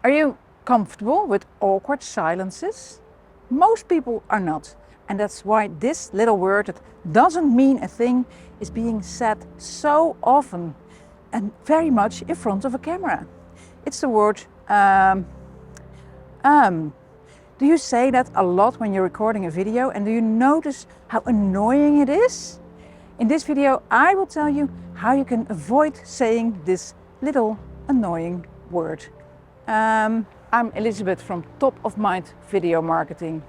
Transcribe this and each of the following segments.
Are you comfortable with awkward silences? Most people are not, and that's why this little word that doesn't mean a thing is being said so often and very much in front of a camera. It's the word Do you say that a lot when you're recording a video, and do you notice how annoying it is? In this video I will tell you how you can avoid saying this little annoying word. I'm Elizabeth from Top of Mind Video Marketing.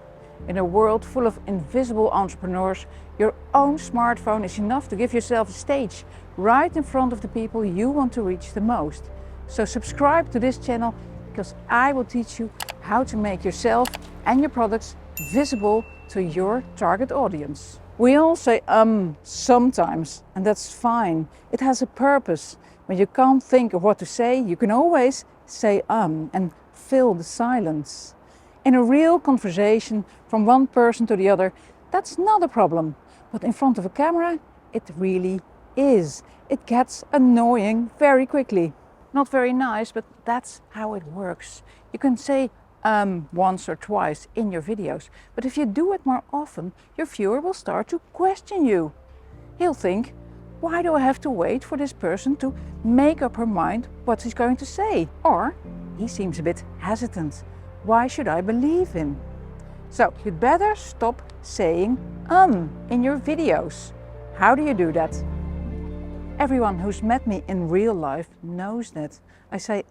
In a world full of invisible entrepreneurs, your own smartphone is enough to give yourself a stage right in front of the people you want to reach the most. So subscribe to this channel because I will teach you how to make yourself and your products visible to your target audience. We all say sometimes, and that's fine. It has a purpose. When you can't think of what to say, you can always say and fill the silence. In a real conversation from one person to the other, that's not a problem. But in front of a camera, it really is. It gets annoying very quickly. Not very nice, but that's how it works. You can say once or twice in your videos, but if you do it more often, your viewer will start to question you. He'll think, why do I have to wait for this person to make up her mind what he's going to say? Or he seems a bit hesitant. Why should I believe him? So you'd better stop saying in your videos. How do you do that? Everyone who's met me in real life knows that. I say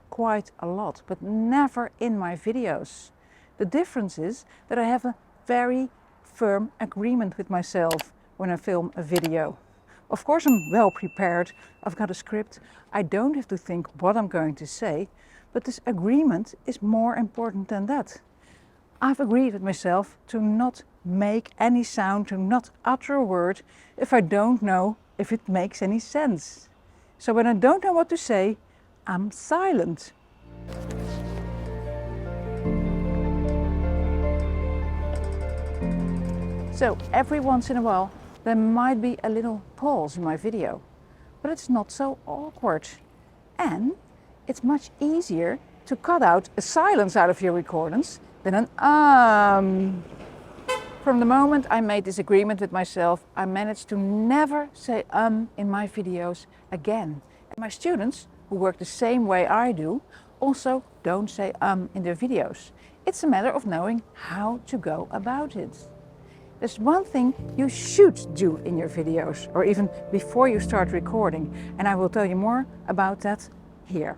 quite a lot, but never in my videos. The difference is that I have a very firm agreement with myself when I film a video. Of course I'm well prepared, I've got a script, I don't have to think what I'm going to say, but this agreement is more important than that. I've agreed with myself to not make any sound, to not utter a word if I don't know if it makes any sense. So when I don't know what to say, I'm silent. So every once in a while there might be a little pause in my video, but it's not so awkward. And it's much easier to cut out a silence out of your recordings than an From the moment I made this agreement with myself, I managed to never say in my videos again. And my students, who work the same way I do, also don't say in their videos. It's a matter of knowing how to go about it. There's one thing you should do in your videos, or even before you start recording, and I will tell you more about that here.